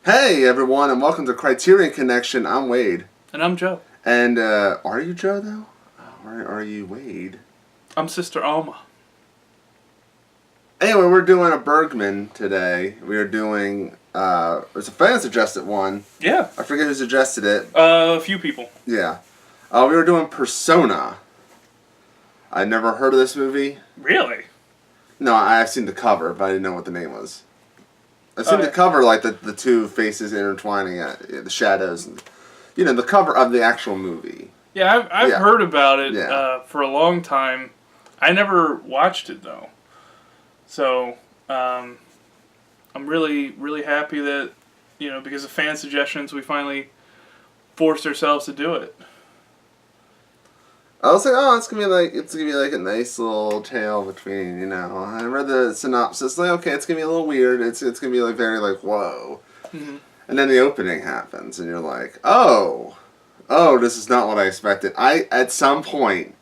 Hey everyone, and welcome to Criterion Connection. I'm Wade. And I'm Joe. And are you Joe though? Or are you Wade? I'm Sister Alma. Anyway, we're doing a Bergman today. We are doing it's a fan suggested one. Yeah. I forget who suggested it. A few people. Yeah. We were doing Persona. I'd never heard of this movie. Really? No, I've seen the cover, but I didn't know what the name was. I've seen the cover, like the two faces intertwining, the shadows, and the cover of the actual movie. Yeah, I've heard about it Yeah. for a long time. I never watched it though, so I'm really happy that because of fan suggestions we finally forced ourselves to do it. I was like, oh, it's gonna be like a nice little tale between, I read the synopsis, like, okay, it's gonna be a little weird. It's gonna be like very like whoa, Mm-hmm. and then the opening happens, and you're like, oh, this is not what I expected. At some point,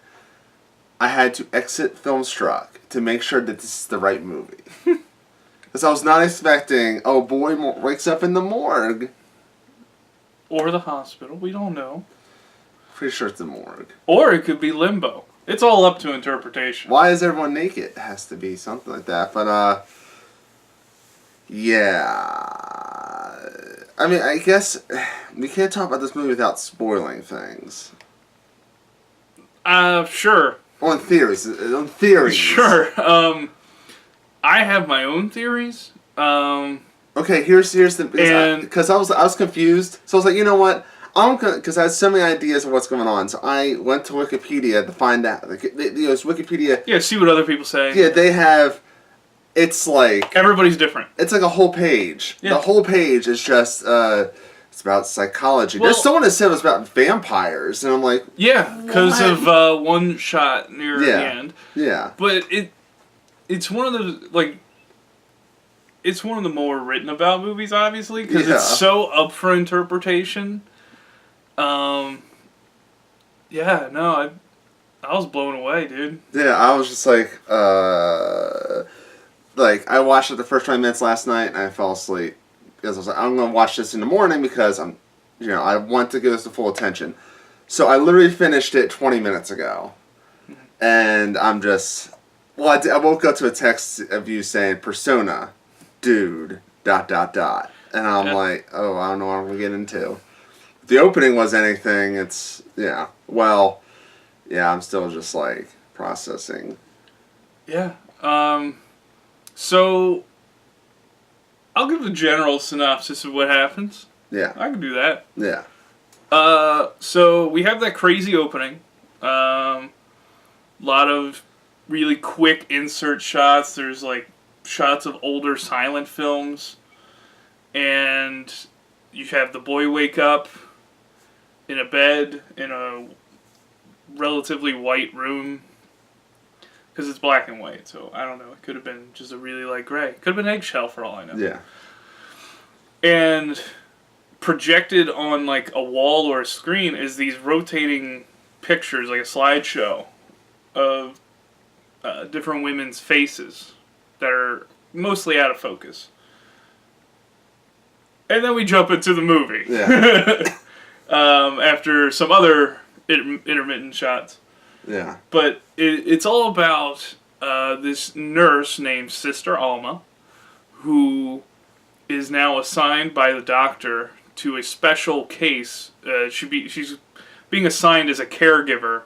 I had to exit Filmstruck to make sure that this is the right movie, because I was not expecting. Oh, boy wakes up in the morgue, Or the hospital. We don't know. Pretty sure it's the morgue. Or it could be limbo. It's all up to interpretation. Why is everyone naked? It has to be something like that. But, yeah. I mean, I guess we can't talk about this movie without spoiling things. Sure. On theories. On theories. Sure. I have my own theories. Okay, here's the... Because I was confused. So I was like, you know what? Because I had so many ideas of what's going on, so I went to Wikipedia to find out. It's Wikipedia. Yeah, see what other people say. Yeah, they have. It's like everybody's different. It's like a whole page. Yeah. The whole page is just. It's about psychology. Well, there's someone that said it was about vampires, and I'm like. Yeah, because of one shot near the end. Yeah. But it's one of the It's one of the more written about movies, obviously, because it's so up for interpretation. Yeah, no, I was blown away, dude. Yeah, I was just like I watched it the first 20 minutes last night and I fell asleep because I was like, I'm gonna watch this in the morning because I want to give this the full attention. So I literally finished it 20 minutes ago, and I'm just I woke up to a text of you saying Persona, dude, ... and I'm like, oh, I don't know what I'm gonna get into. If the opening was anything, it's I'm still just like processing. Yeah. So I'll give a general synopsis of what happens. Yeah. I can do that. Yeah. So we have that crazy opening. Lot of really quick insert shots. There's like shots of older silent films. And you have the boy wake up in a bed in a relatively white room. Because it's black and white, so I don't know. It could have been just a really light gray. It could have been eggshell for all I know. Yeah. And projected on like a wall or a screen is these rotating pictures, like a slideshow, of different women's faces that are mostly out of focus. And then we jump into the movie. Yeah. After some other intermittent shots. Yeah. But it's all about this nurse named Sister Alma, who is now assigned by the doctor to a special case. She's being assigned as a caregiver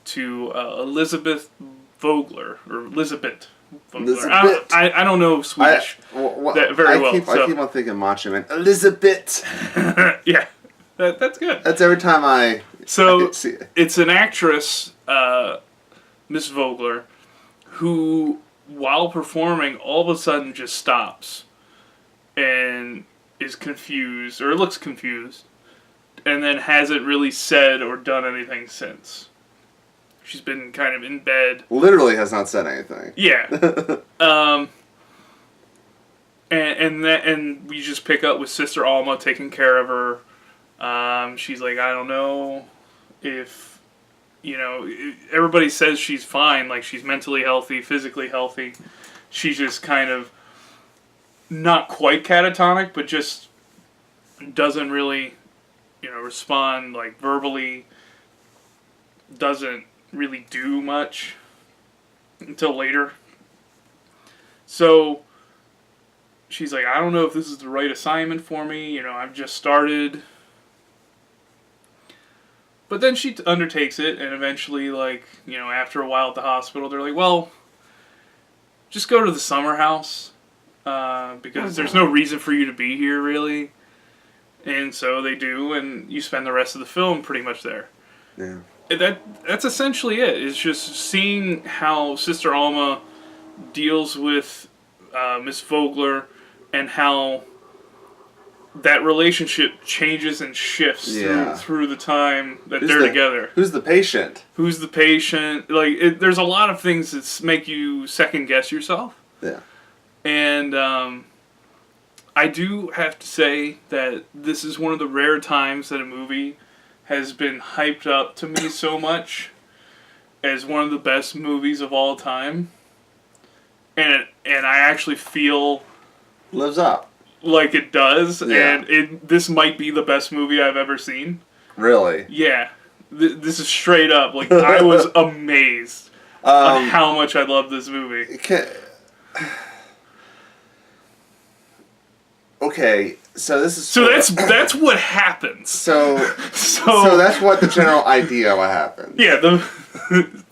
to Elizabeth Vogler, or Elizabeth Vogler. I don't know Swedish very well. I keep on thinking Macho Man. Elizabeth! Yeah, that's good. That's every time I see it. It's an actress, Miss Vogler, who, while performing, all of a sudden just stops and is confused, or looks confused, and then hasn't really said or done anything since. She's been kind of in bed. Literally has not said anything. Yeah. And we just pick up with Sister Alma taking care of her. She's like, I don't know if, everybody says she's fine, like she's mentally healthy, physically healthy. She's just kind of not quite catatonic, but just doesn't really, respond like verbally, doesn't really do much until later. So she's like, I don't know if this is the right assignment for me. I've just started. But then she undertakes it, and eventually, after a while at the hospital, they're like, well, just go to the summer house, because there's no reason for you to be here, really. And so they do, and you spend the rest of the film pretty much there. Yeah. That's essentially it. It's just seeing how Sister Alma deals with Miss Vogler, and how that relationship changes and shifts through the time that they're together. Who's the patient? Who's the patient? There's a lot of things that make you second guess yourself. Yeah. And I do have to say that this is one of the rare times that a movie has been hyped up to me so much as one of the best movies of all time. And I actually feel lives up. Like it does, yeah. And this might be the best movie I've ever seen. Really? Yeah. This is straight up. I was amazed at how much I love this movie. Okay, so this is... So that's what happens. So that's what the general idea of what happens. Yeah, the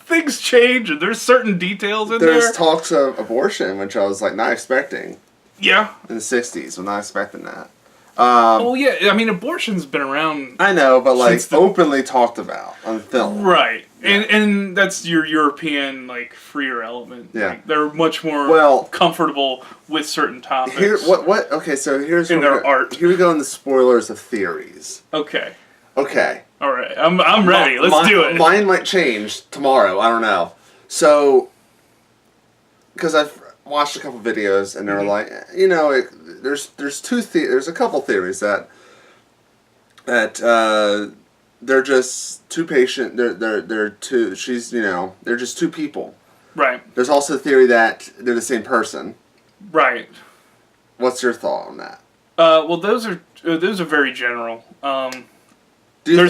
things change, and there's certain details in there. There's talks of abortion, which I was not expecting. Yeah. In the 60s, I'm not expecting that. Yeah, I mean, abortion's been around... I know, but openly talked about on film. Right. Yeah. And that's your European, freer element. Yeah. They're much more comfortable with certain topics. Okay, so here's... In their art. Here we go in the spoilers of theories. Okay. All right, I'm ready. Let's do it. Mine might change tomorrow. I don't know. So, because I've watched a couple videos and they're there's a couple theories that they're just two patient. They're two. They're just two people. Right. There's also a theory that they're the same person. Right. What's your thought on that? Well, those are very general. Do you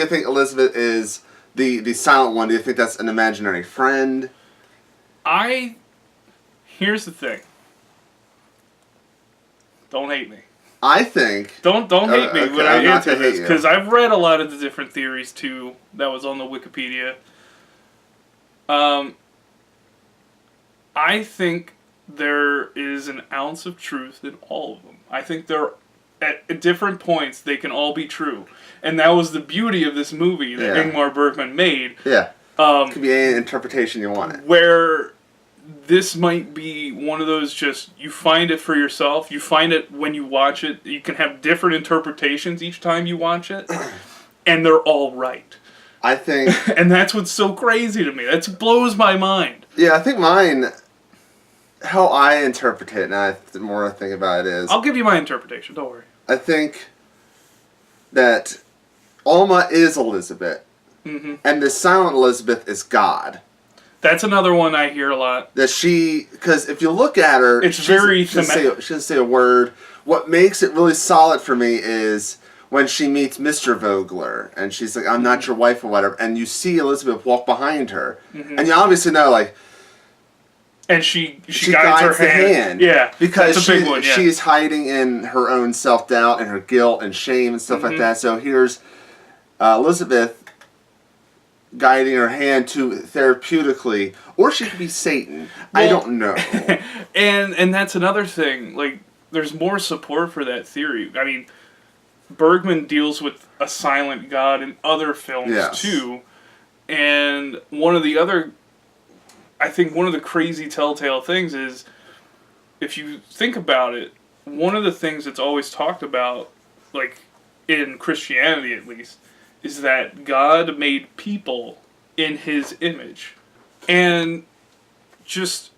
think Elizabeth is the silent one? Do you think that's an imaginary friend? Here's the thing. Don't hate me. I think... Don't hate me when I answer this, because I've read a lot of the different theories, too, that was on the Wikipedia. I think there is an ounce of truth in all of them. I think they're... At different points, they can all be true. And that was the beauty of this movie that Ingmar Bergman made. Yeah. It could be any interpretation you want it. Where this might be one of those you find it for yourself. You find it when you watch it. You can have different interpretations each time you watch it. And they're all right. I think... And that's what's so crazy to me. That blows my mind. Yeah, I think mine... How I interpret it, and the more I think about it is... I'll give you my interpretation, don't worry. I think that Alma is Elizabeth, and the silent Elizabeth is God. That's another one I hear a lot. That because if you look at her... It's very thematic. She doesn't say a word. What makes it really solid for me is when she meets Mr. Vogler, and she's like, I'm not your wife or whatever, and you see Elizabeth walk behind her, and you obviously know, and she guides her hand. Yeah, because that's a big one, she's hiding in her own self-doubt and her guilt and shame and stuff like that. So here's Elizabeth guiding her hand to therapeutically, or she could be Satan. Well, I don't know. and that's another thing. There's more support for that theory. I mean, Bergman deals with a silent God in other films too, and I think one of the crazy telltale things is, if you think about it, one of the things that's always talked about, in Christianity at least, is that God made people in His image. And just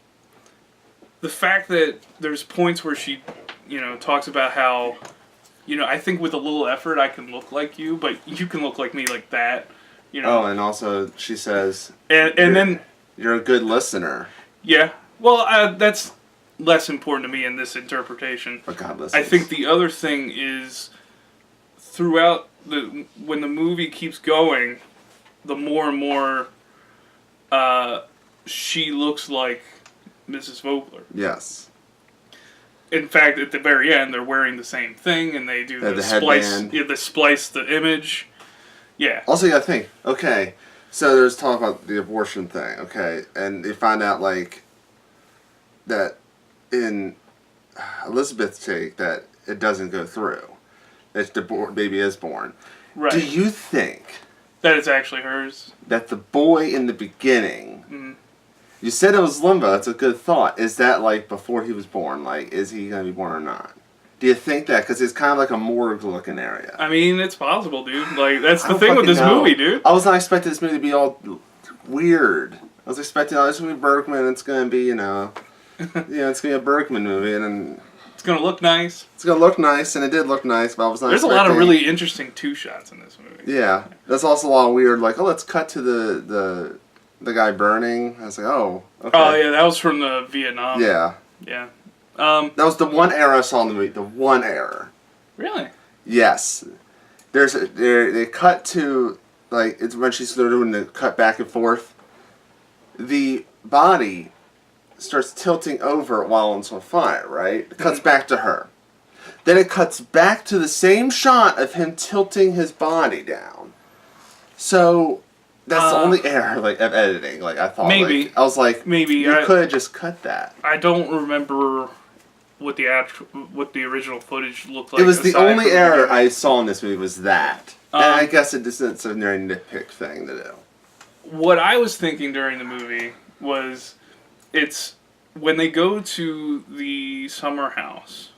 the fact that there's points where she, talks about how, I think with a little effort I can look like you, but you can look like me like that. Oh, and also she says... And then... You're a good listener. Yeah. Well, that's less important to me in this interpretation. But God listens. I think the other thing is throughout when the movie keeps going, the more and more she looks like Mrs. Vogler. Yes. In fact, at the very end, they're wearing the same thing, and they do the splice. Headband. Yeah, they splice the image. Yeah. Also, you gotta think. Okay, so there's talk about the abortion thing. Okay, and they find out like that in Elizabeth's take that it doesn't go through. That the baby is born. Right. Do you think that it's actually hers? that the boy in the beginning? Mm. You said it was limbo. That's a good thought. Is that like before he was born? Like, is he gonna be born or not? Do you think that? Because it's kind of like a morgue-looking area. I mean, it's possible, dude. Like, that's I the don't thing with fucking this know. movie, dude. I was not expecting this movie to be all weird. I was expecting, oh, it's gonna be Bergman. It's gonna be, it's gonna be a Bergman movie, and then It's gonna look nice. it's gonna look nice, and it did look nice. But I was not. There's a lot of really interesting two shots in this movie. Yeah, that's also a lot of weird. Like, oh, let's cut to the guy burning. I was like, oh, okay. Oh yeah, that was from the Vietnam. Yeah. Yeah. That was the one error I saw in the movie. The one error. Really? Yes. They cut to, like, it's when she's doing the cut back and forth. The body starts tilting over while it's on fire, right? It cuts back to her. Then it cuts back to the same shot of him tilting his body down. So that's the only error, like, of editing. Like, I thought, maybe. like, I was like, maybe you could have just cut that. I don't remember what the original footage looked like. It was the aside only from error beginning. I saw in this movie was that. And I guess it's a very nitpick thing to do. What I was thinking during the movie was, it's when they go to the summer house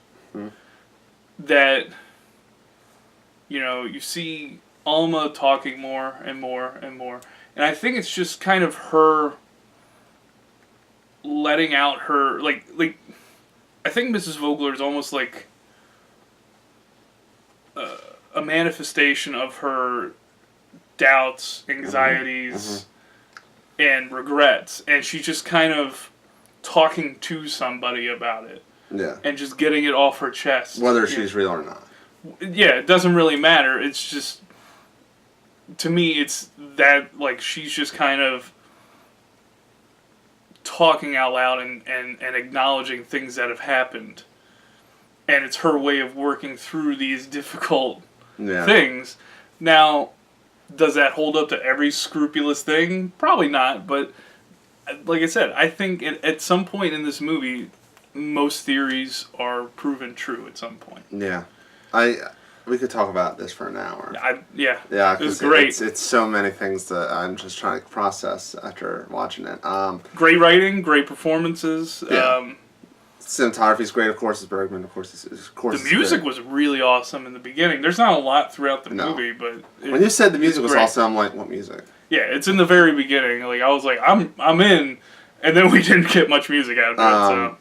that, you see Alma talking more and more and more. And I think it's just kind of her letting out her, like I think Mrs. Vogler is almost like a manifestation of her doubts, anxieties, and regrets. And she's just kind of talking to somebody about it. Yeah. And just getting it off her chest. Whether she's real or not. Yeah, it doesn't really matter. It's just, to me, it's that, like, she's just kind of talking out loud and acknowledging things that have happened. And it's her way of working through these difficult things. Now, does that hold up to every scrupulous thing? Probably not, but like I said, I think at some point in this movie, most theories are proven true at some point. Yeah. We could talk about this for an hour. Yeah, it was great. It's so many things that I'm just trying to process after watching it. Great writing, great performances. Yeah. Cinematography's great, of course. It's Bergman, of course. The music was really awesome in the beginning. There's not a lot throughout the movie, but when you said the music was great. awesome, I'm like, what music? Yeah, it's in the very beginning. Like, I was like, I'm in, and then we didn't get much music out of it. So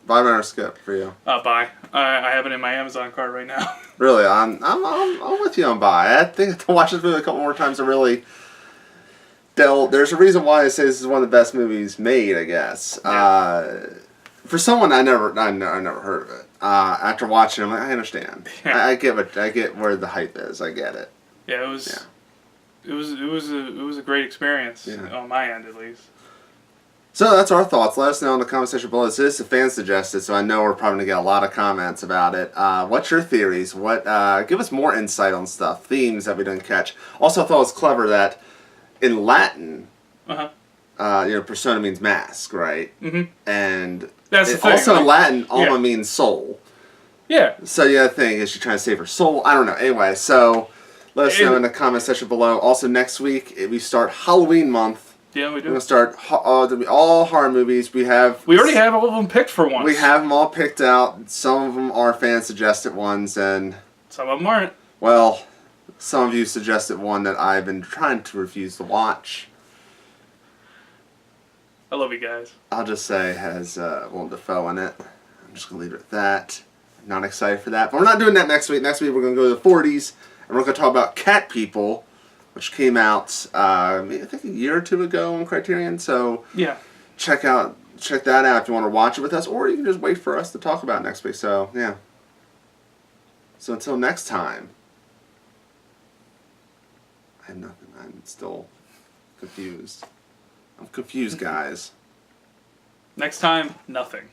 buy, rent, or skip for you. Buy. I have it in my Amazon card right now. Really, I'm with you on buy. I think to watch this movie a couple more times to really there's a reason why I say this is one of the best movies made, I guess. Yeah. For someone I never heard of it. After watching it, I'm like, I understand. Yeah. I get where the hype is. I get it. Yeah, it was. Yeah. It was a great experience on my end, at least. So that's our thoughts. Let us know in the comment section below. This is a fan suggested, so I know we're probably gonna get a lot of comments about it. What's your theories? Give us more insight on stuff, themes that we didn't catch. Also, I thought it was clever that in Latin, persona means mask, right? Mm-hmm. And that's the thing. Also in Latin, alma means soul. Yeah. So you gotta think, is she trying to save her soul? I don't know. Anyway, so let us know in the comment section below. Also, next week we start Halloween month. Yeah, we do. We're going to start all horror movies. We already have all of them picked for once. We have them all picked out. Some of them are fan-suggested ones, and some of them aren't. Well, some of you suggested one that I've been trying to refuse to watch. I love you guys. I'll just say it has Willem Dafoe in it. I'm just going to leave it at that. I'm not excited for that. But we're not doing that next week. Next week we're going to go to the 40s, and we're going to talk about Cat People, which came out, I think a year or two ago on Criterion. So yeah, check out check that out if you want to watch it with us, or you can just wait for us to talk about it next week. So, yeah. So until next time, I have nothing. I'm still confused. I'm confused, guys. Next time, nothing.